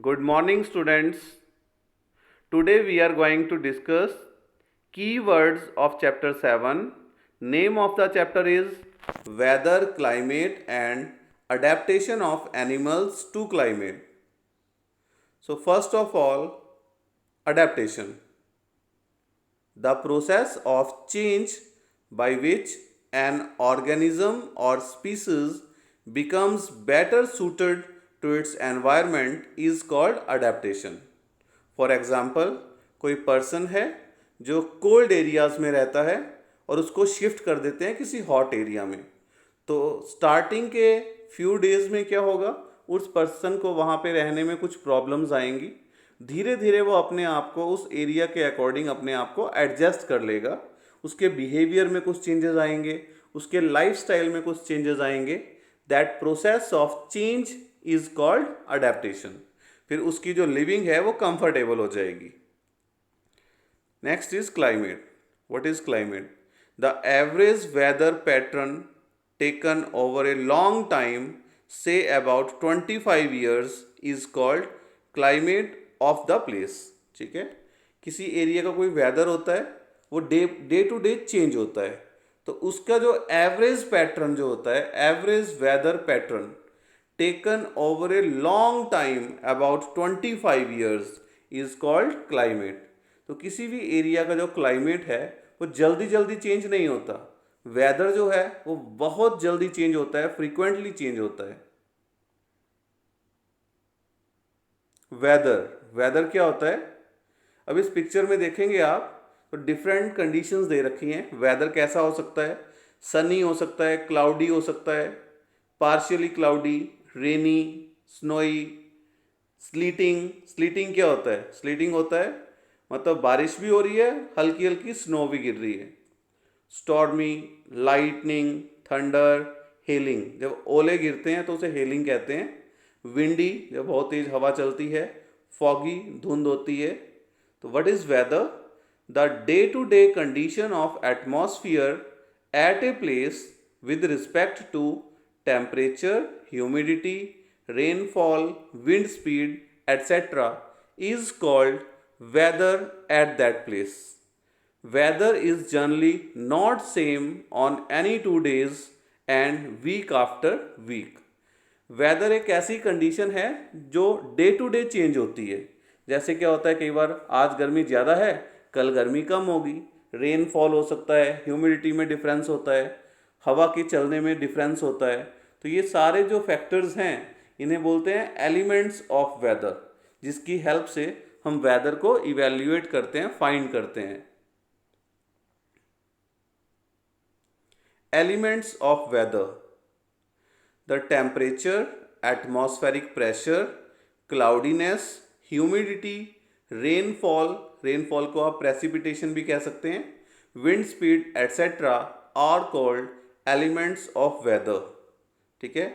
Good morning, students. Today we are going to discuss keywords of chapter 7. Name of the chapter is Weather, Climate and Adaptation of Animals to Climate. So, first of all, adaptation. The process of change by which an organism or species becomes better suited to its environment is called adaptation. For example कोई person है जो cold areas में रहता है और उसको shift कर देते हैं किसी हॉट एरिया में, तो स्टार्टिंग के फ्यू डेज़ में क्या होगा, उस पर्सन को वहाँ पे रहने में कुछ प्रॉब्लम्स आएंगी। धीरे धीरे वो अपने आप को उस एरिया के अकॉर्डिंग अपने आप को एडजस्ट कर लेगा। उसके बिहेवियर में कुछ चेंजेस आएंगे, उसके लाइफस्टाइल में कुछ चेंजेस आएंगे। That process of change is called adaptation. फिर उसकी जो लिविंग है वो कंफर्टेबल हो जाएगी। Next is climate. What is climate? The average weather pattern taken over a long time, say about 25 years, is called climate of the place. ठीक है, किसी एरिया का कोई वेदर होता है, वो डे टू डे चेंज होता है, तो उसका जो एवरेज पैटर्न जो होता है, average weather pattern taken over a long time, about 25 years, is called climate. तो किसी भी एरिया का जो क्लाइमेट है वो जल्दी जल्दी चेंज नहीं होता। वेदर जो है वो बहुत जल्दी चेंज होता है, फ्रीक्वेंटली चेंज होता है। वेदर, वेदर क्या होता है? अब इस पिक्चर में देखेंगे आप तो डिफरेंट कंडीशंस दे रखी हैं। वेदर कैसा हो सकता है? सनी हो सकता है, क्लाउडी हो सकता है, पार्शियली क्लाउडी, रेनी, स्नोई, स्लीटिंग। स्लीटिंग क्या होता है? स्लीटिंग होता है मतलब बारिश भी हो रही है, हल्की हल्की स्नो भी गिर रही है। Stormy, lightning, thunder, hailing. जब ओले गिरते हैं तो उसे हेलिंग कहते हैं। विंडी, जब बहुत तेज हवा चलती है। फॉगी, धुंध होती है। तो what is weather? The day to day condition of atmosphere at a place with respect to temperature, humidity, rainfall, wind speed, etc. is called weather at that place. Weather is generally not same on any 2 days and week after week. Weather एक ऐसी condition है जो day to day change होती है। जैसे क्या होता है, कई बार आज गर्मी ज़्यादा है, कल गर्मी कम होगी। रेनफॉल हो सकता है, ह्यूमिडिटी में डिफरेंस होता है, हवा के चलने में डिफरेंस होता है। तो ये सारे जो फैक्टर्स हैं इन्हें बोलते हैं एलिमेंट्स ऑफ वेदर, जिसकी हेल्प से हम वेदर को इवेल्युएट करते हैं, फाइंड करते हैं। Elements of weather: the temperature, atmospheric pressure, cloudiness, humidity, rainfall, rainfall को आप प्रेसिपिटेशन भी कह सकते हैं, wind speed etcetera are called elements of weather. ठीक है,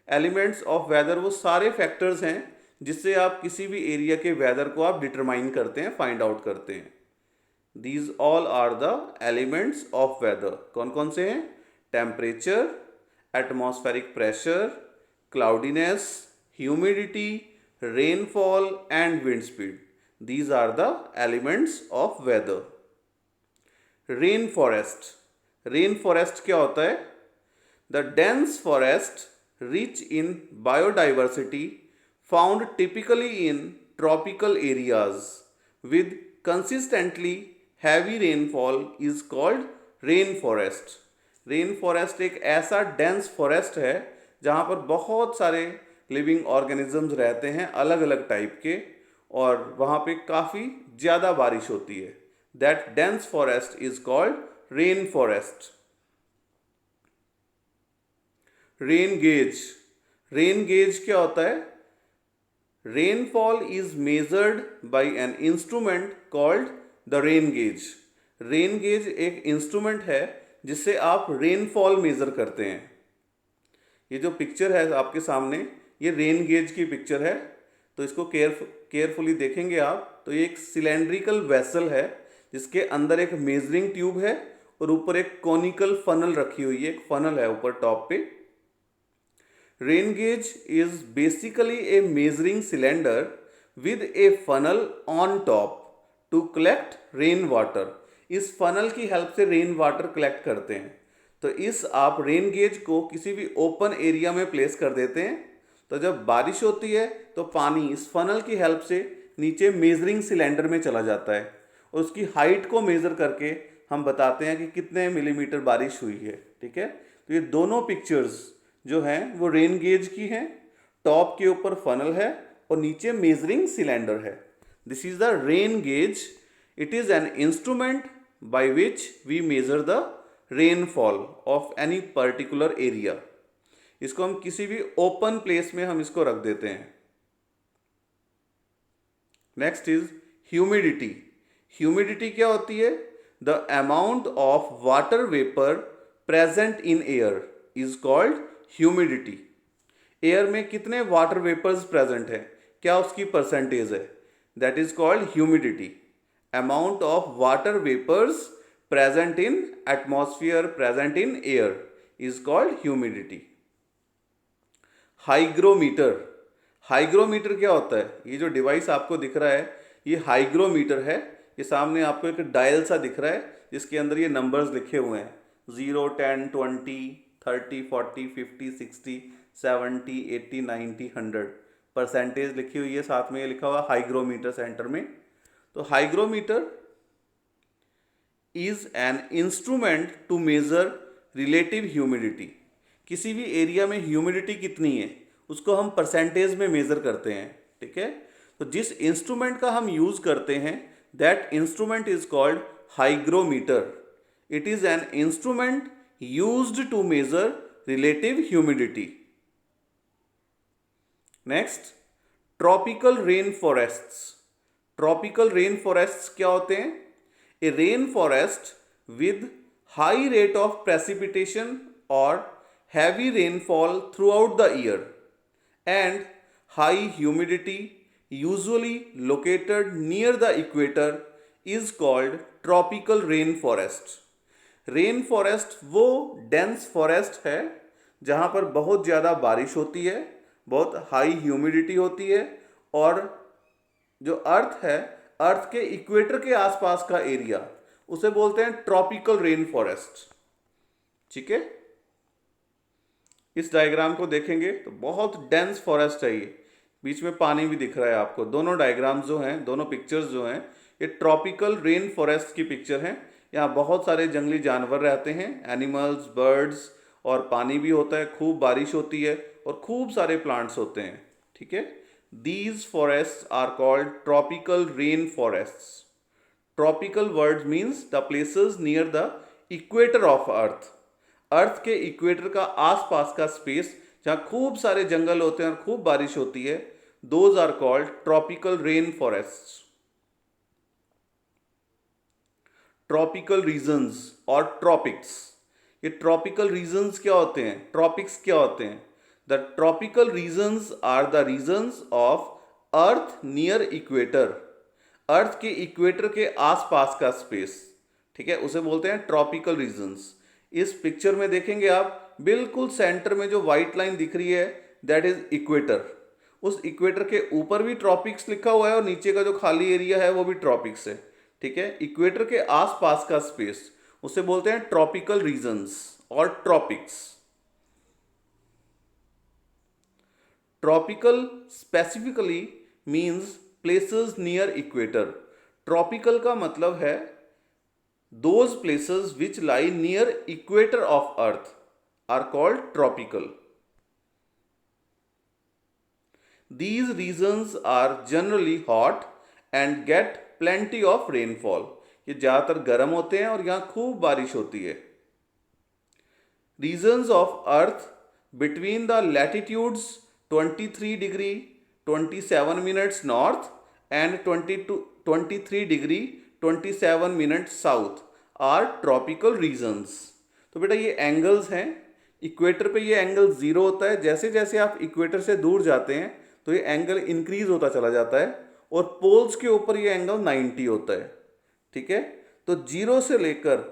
एलिमेंट्स ऑफ वेदर वो सारे फैक्टर्स हैं जिससे आप किसी भी एरिया के वेदर को आप डिटरमाइन करते हैं, फाइंड आउट करते हैं। These all are the elements of weather. कौन कौन से हैं? Temperature, atmospheric pressure, cloudiness, humidity, rainfall and wind speed. These are the elements of weather. Rain forest. Rain forest क्या होता है? The dense forest rich in biodiversity found typically in tropical areas with consistently heavy rainfall is called rain forest. Rain forest एक ऐसा dense forest है जहाँ पर बहुत सारे लिविंग ऑर्गेनिजम्स रहते हैं, अलग अलग टाइप के, और वहाँ पे काफ़ी ज़्यादा बारिश होती है। That dense forest is called rain forest. Rain gauge. Rain gauge क्या होता है? Rainfall is measured by an instrument called the rain gauge. Rain gauge एक इंस्ट्रूमेंट है जिससे आप रेनफॉल मेजर करते हैं। ये जो पिक्चर है आपके सामने, ये रेन गेज की पिक्चर है। तो इसको केयरफुली देखेंगे आप तो ये एक सिलेंड्रिकल वेसल है जिसके अंदर एक मेजरिंग ट्यूब है और ऊपर एक कॉनिकल फनल रखी हुई है। एक फनल है ऊपर टॉप पे। Rain gauge is basically a measuring cylinder with a funnel on top to collect rain water. इस फनल की हेल्प से रेन वाटर कलेक्ट करते हैं। तो इस आप रेन गेज को किसी भी ओपन एरिया में प्लेस कर देते हैं, तो जब बारिश होती है तो पानी इस फनल की हेल्प से नीचे मेजरिंग सिलेंडर में चला जाता है और उसकी हाइट को मेज़र करके हम बताते हैं कि कितने मिलीमीटर बारिश हुई है। ठीक है, तो ये दोनों पिक्चर्स जो हैं वो रेन गेज की हैं। टॉप के ऊपर फनल है और नीचे मेजरिंग सिलेंडर है। This is the rain gauge. It is an instrument by which we measure the rainfall of any particular area. इसको हम किसी भी ओपन प्लेस में हम इसको रख देते हैं। Next is humidity. ह्यूमिडिटी क्या होती है? The amount of water vapour present in air is called humidity. Air में कितने वाटर वेपर्स प्रेजेंट है, क्या उसकी परसेंटेज है, that is called humidity. Amount of water vapours present in atmosphere, present in air is called humidity. Hygrometer. Hygrometer क्या होता है? ये जो डिवाइस आपको दिख रहा है ये हाइग्रोमीटर है। ये सामने आपको एक डायल सा दिख रहा है जिसके अंदर ये नंबर्स लिखे हुए हैं 0, 10, 20, 30, 40, 50, 60, 70, 80, 90, 100 परसेंटेज लिखी हुई है। साथ में ये लिखा हुआ हाइग्रोमीटर सेंटर में। तो hygrometer is an instrument to measure relative humidity. किसी भी एरिया में ह्यूमिडिटी कितनी है उसको हम परसेंटेज में मेजर करते हैं। ठीक है, तो जिस इंस्ट्रूमेंट का हम यूज करते हैं that instrument is called hygrometer. It is an instrument used to measure relative humidity. Next, tropical rain forests. Tropical rain forests क्या होते हैं? A rain forest with high rate of precipitation और heavy rainfall throughout the year and high humidity usually located near the equator is called tropical rainforest। Rain forest वो dense forest है जहाँ पर बहुत ज़्यादा बारिश होती है, बहुत हाई ह्यूमिडिटी होती है और जो अर्थ है, अर्थ के इक्वेटर के आसपास का एरिया उसे बोलते हैं ट्रॉपिकल रेन फॉरेस्ट। ठीक है, इस डायग्राम को देखेंगे तो बहुत डेंस फॉरेस्ट है ये, बीच में पानी भी दिख रहा है आपको। दोनों डायग्राम्स जो हैं, दोनों पिक्चर्स जो हैं, ये ट्रॉपिकल रेन फॉरेस्ट की पिक्चर हैं। यहाँ बहुत सारे जंगली जानवर रहते हैं, एनिमल्स, बर्ड्स, और पानी भी होता है, खूब बारिश होती है और खूब सारे प्लांट्स होते हैं। ठीक है, these forests are called tropical rain forests. Tropical word means the places near the equator of earth. Earth के इक्वेटर का आसपास का स्पेस जहाँ खूब सारे जंगल होते हैं और खूब बारिश होती है, those are called tropical rain forests. Tropical regions और ट्रॉपिक्स। ये ट्रॉपिकल रीजन्स क्या होते हैं, ट्रॉपिक्स क्या होते हैं? The tropical regions are the regions of earth near equator. Earth के इक्वेटर के आसपास का स्पेस, ठीक है, उसे बोलते हैं ट्रॉपिकल रीजन्स। इस पिक्चर में देखेंगे आप, बिल्कुल सेंटर में जो व्हाइट लाइन दिख रही है दैट इज इक्वेटर। उस इक्वेटर के ऊपर भी ट्रॉपिक्स लिखा हुआ है और नीचे का जो खाली एरिया है वो भी ट्रॉपिक्स है। ठीक है, इक्वेटर के आसपास का स्पेस उसे बोलते हैं ट्रॉपिकल रीजन्स और tropics. Tropical specifically means places near equator. Tropical का मतलब है those places which lie near equator of earth are called tropical। These regions are generally hot and get plenty of rainfall। ये ज़्यादातर गर्म होते हैं और यहाँ खूब बारिश होती है। Regions of earth between the latitudes 23 degree 27 minutes north and 23 degree 27 minute south are tropical regions. तो बेटा ये एंगल्स हैं, इक्वेटर पे ये एंगल 0 होता है, जैसे जैसे आप इक्वेटर से दूर जाते हैं तो ये एंगल इंक्रीज होता चला जाता है और पोल्स के ऊपर ये एंगल 90 होता है। ठीक है, तो 0 से लेकर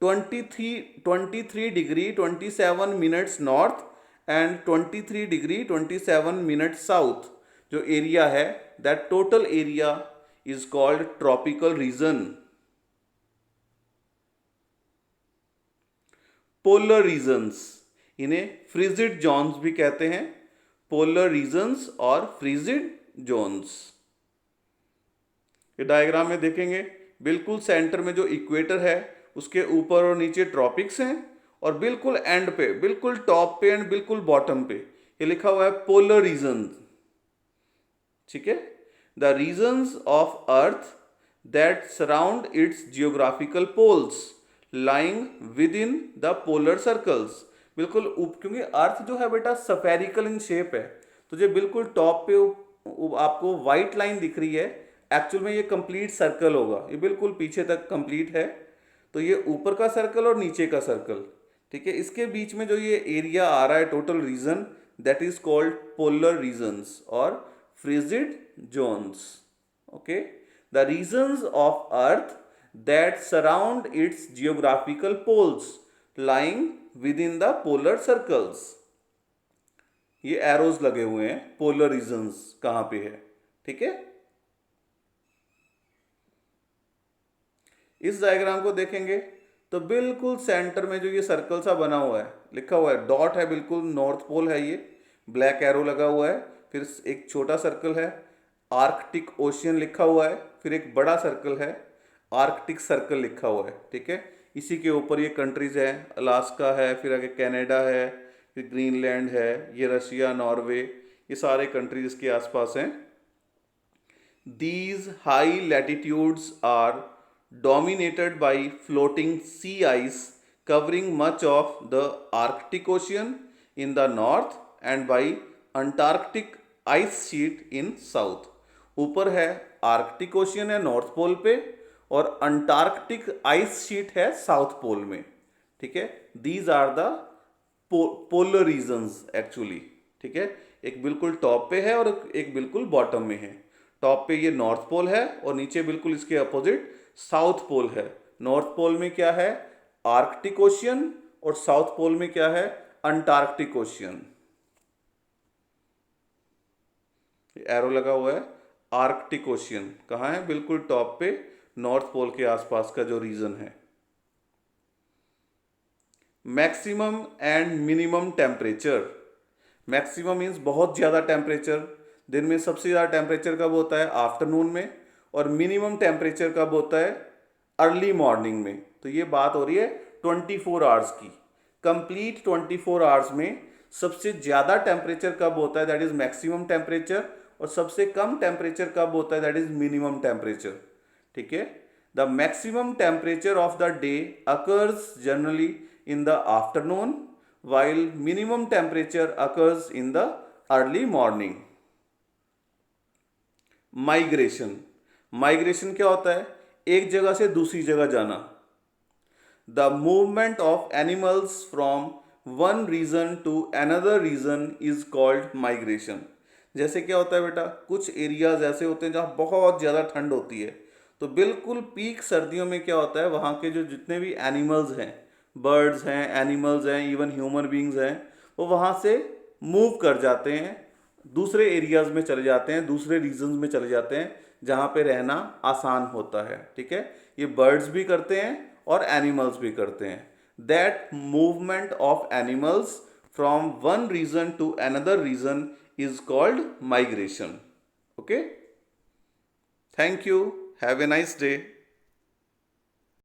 23 degree 27 minutes north and 23 degree 27 minute south जो एरिया है, that total area is called tropical region. Polar regions, इन्हें फ्रिजिड जोन्स भी कहते हैं, पोलर रीजन्स और फ्रिजिड जोन्स। ये डायग्राम में देखेंगे, बिल्कुल सेंटर में जो इक्वेटर है उसके ऊपर और नीचे ट्रॉपिक्स हैं, और बिल्कुल एंड पे, बिल्कुल टॉप पे एंड बिल्कुल बॉटम पे ये लिखा हुआ है पोलर रीजन। ठीक है, the regions of earth that surround its geographical poles lying within the polar circles. बिल्कुल क्योंकि अर्थ जो है बेटा स्फेरिकल इन शेप है, तो जो बिल्कुल टॉप पे आपको व्हाइट लाइन दिख रही है, एक्चुअल में ये कंप्लीट सर्कल होगा, ये बिल्कुल पीछे तक कंप्लीट है। तो ये ऊपर का सर्कल और नीचे का सर्कल, ठीक है, इसके बीच में जो ये एरिया आ रहा है total region, that is called polar regions और frigid zones. Okay, the regions of earth that surround its geographical poles lying within the polar circles. ये एरोज लगे हुए हैं, पोलर रीजन्स कहां पे है, ठीक है। इस डायग्राम को देखेंगे तो बिल्कुल सेंटर में जो ये सर्कल सा बना हुआ है, लिखा हुआ है डॉट है, बिल्कुल नॉर्थ पोल है, ये ब्लैक एरो लगा हुआ है, फिर एक छोटा सर्कल है, आर्कटिक ओशियन लिखा हुआ है, फिर एक बड़ा सर्कल है, आर्कटिक सर्कल लिखा हुआ है, ठीक है। इसी के ऊपर ये कंट्रीज है, अलास्का है, फिर आगे कनाडा है, फिर ग्रीनलैंड है, ये रशिया, नॉर्वे, ये सारे कंट्रीज के आसपास हैं। These high latitudes are dominated by floating sea ice covering much of the Arctic Ocean in the north and by Antarctic ice sheet in south। ऊपर है आर्कटिक ओशियन है नॉर्थ पोल पे, और अंटार्कटिक आइस शीट है south pole में, ठीक है। These are the polar regions actually, ठीक है। एक बिल्कुल टॉप पे है और एक बिल्कुल बॉटम में है। टॉप पे ये नॉर्थ पोल है और नीचे बिल्कुल इसके अपोजिट साउथ पोल है। नॉर्थ पोल में क्या है, आर्कटिक ओशियन, और साउथ पोल में क्या है, अंटार्कटिक ओशियन। एरो लगा हुआ है, आर्कटिक ओशियन कहाँ है, बिल्कुल टॉप पे नॉर्थ पोल के आसपास का जो रीजन है। Maximum and minimum temperature. Maximum means बहुत ज़्यादा टेम्परेचर, दिन में सबसे ज़्यादा टेम्परेचर कब होता है, आफ्टरनून में, और मिनिमम टेम्परेचर कब होता है, अर्ली मॉर्निंग में। तो ये बात हो रही है 24 आवर्स की, कंप्लीट 24 आवर्स में सबसे ज़्यादा टेम्परेचर कब होता है, दैट इज मैक्सिमम टेम्परेचर, और सबसे कम टेम्परेचर कब होता है, दैट इज मिनिमम टेम्परेचर, ठीक है। The maximum temperature of the day occurs generally in the afternoon while minimum temperature occurs in the early morning। Migration, migration क्या होता है, एक जगह से दूसरी जगह जाना। The movement of animals from one region to another region is called migration. जैसे क्या होता है बेटा, कुछ एरियाज ऐसे होते हैं जहाँ बहुत ज़्यादा ठंड होती है, तो बिल्कुल पीक सर्दियों में क्या होता है, वहाँ के जो जितने भी एनिमल्स हैं, बर्ड्स हैं, एनिमल्स हैं, इवन ह्यूमन बींग्स हैं, वो वहाँ से मूव कर जाते हैं, दूसरे एरियाज में चले जाते हैं, दूसरे रीजन्स में चले जाते हैं जहाँ पे रहना आसान होता है, ठीक है। ये बर्ड्स भी करते हैं और एनिमल्स भी करते हैं। That movement of animals from one region to another region is called migration. Okay, thank you, have a nice day.